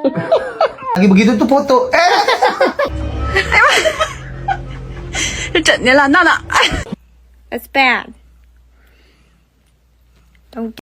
Lagi begitu tuh foto. Trận này là nana. It's bad. Don't.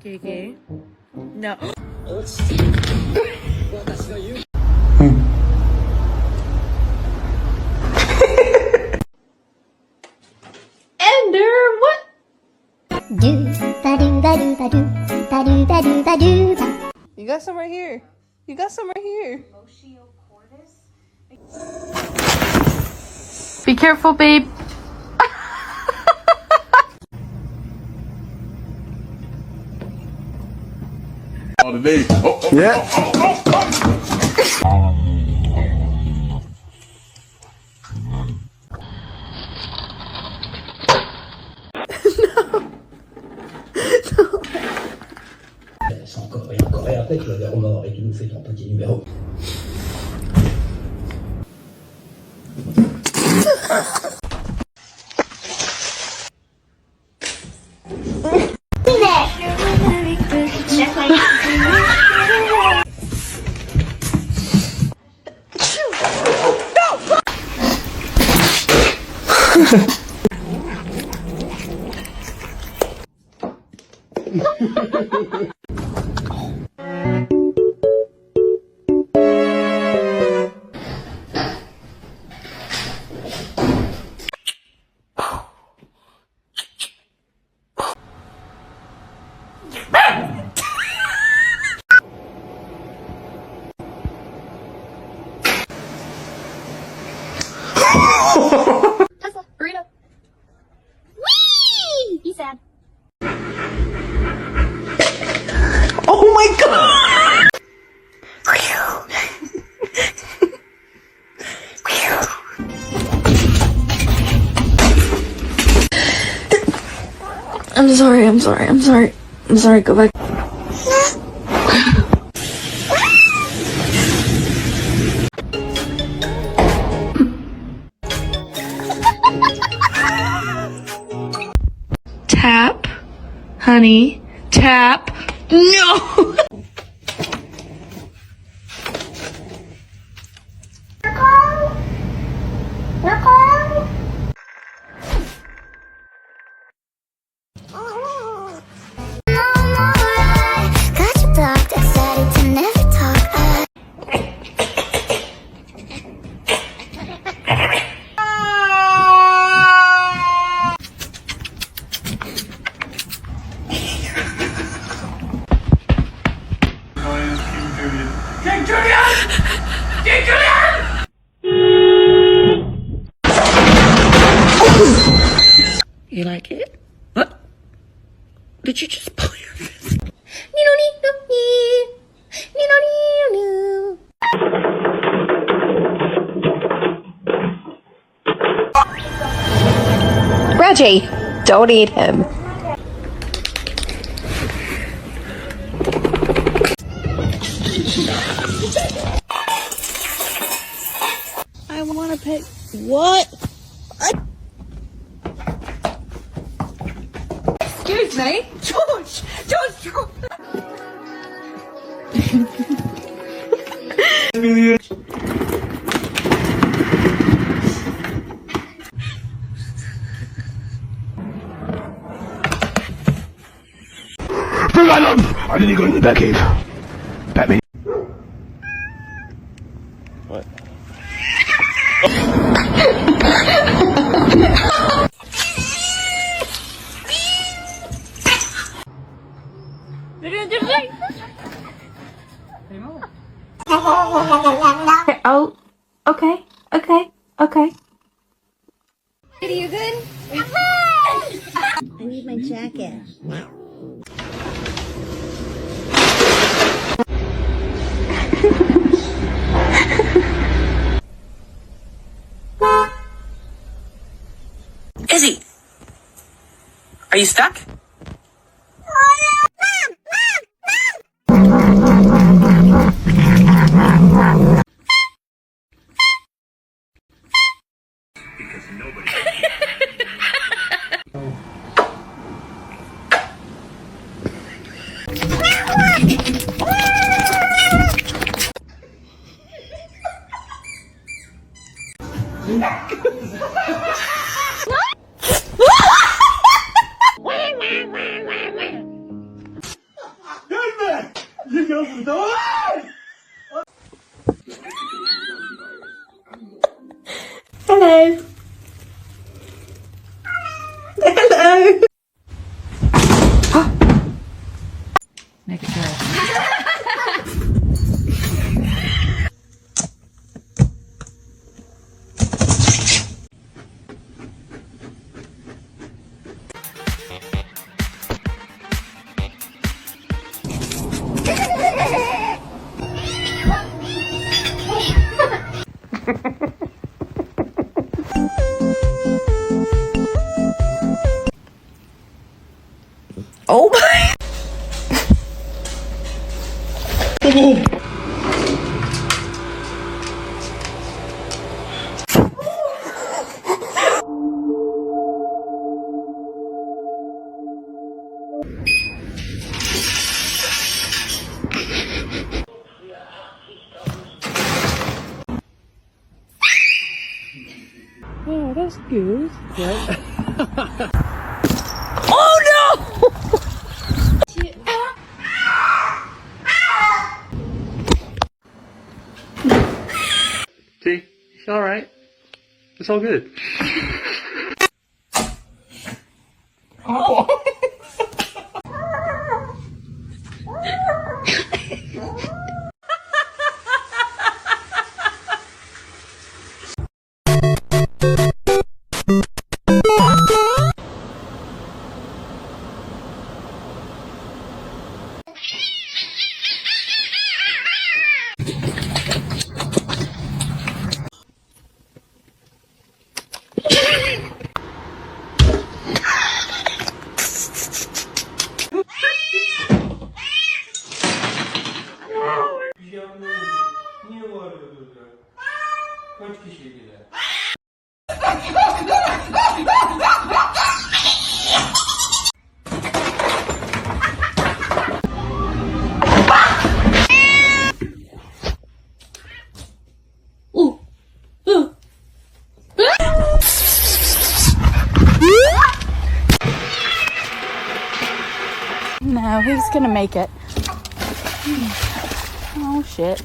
Okay. No. Ender, what? You got some right here. You got some right here. Be careful, babe. Today. Yeah. Encore et après tu vas vers Romain et tu nous fais ton petit numéro. Tesla, burrito. Whee! He's sad. Oh my god! I'm sorry, go back. Tap, honey, tap. No! You like it? What? Did you just pull your fist? Reggie, don't eat him. I want to pet. What? Excuse me? George! I didn't go in the back cave. Batman. What? You're gonna do my jacket. Izzy, are you stuck? Hello. Hello. Make it good. Oh my. Oh, that's good. Right. Oh no! See? It's alright. It's all good. No, he's gonna make it. Oh shit.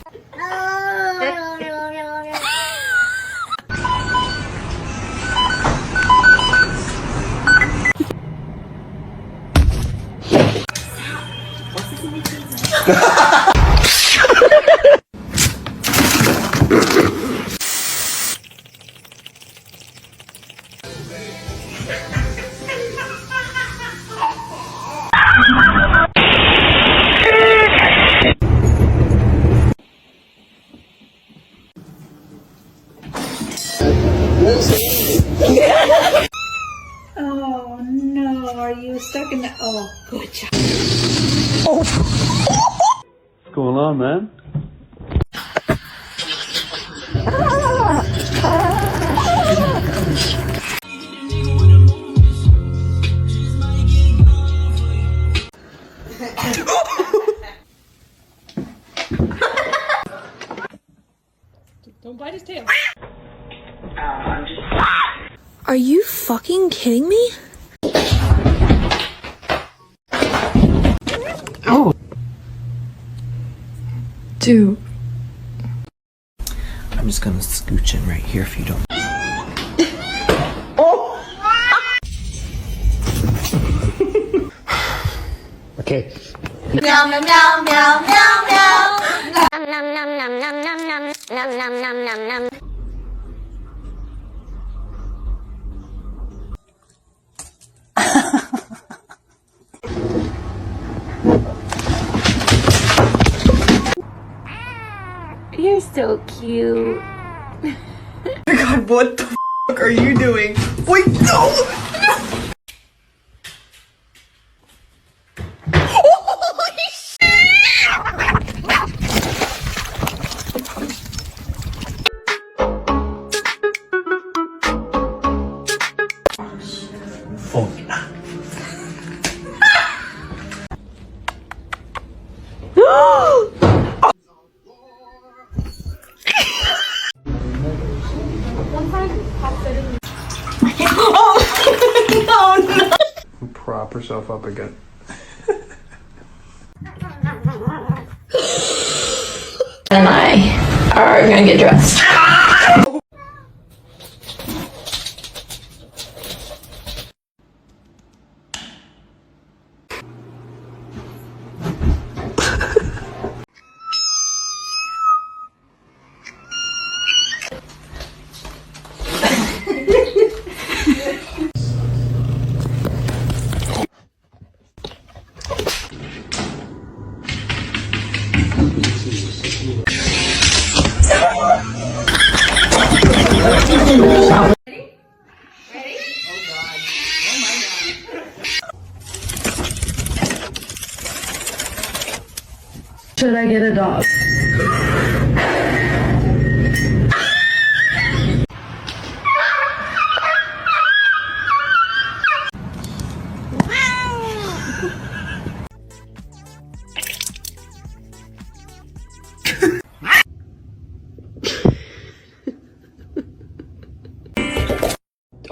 Oh no, are you stuck in the... Oh, good job. What's going on, man? Don't bite his tail. Are you fucking kidding me? Oh. Dude. I'm just gonna scooch in right here if you don't. Okay. Meow, meow, meow, meow, meow, meow. so cute. God, what the fuck are you doing? Wait, no! Holy Formula. Prop herself up again. And I are gonna get dressed. Should I get a dog?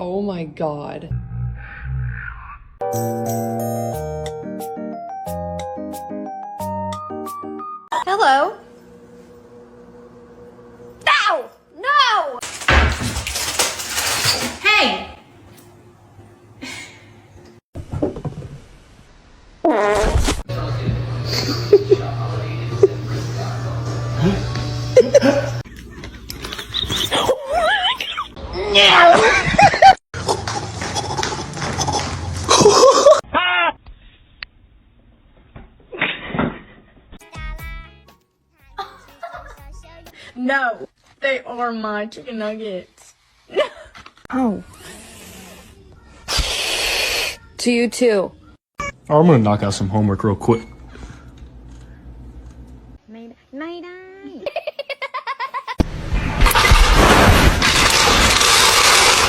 Oh my god. Hello. No! No! Hey! No, they are my chicken nuggets. Oh. To you too. Oh, I'm gonna knock out some homework real quick. Night night.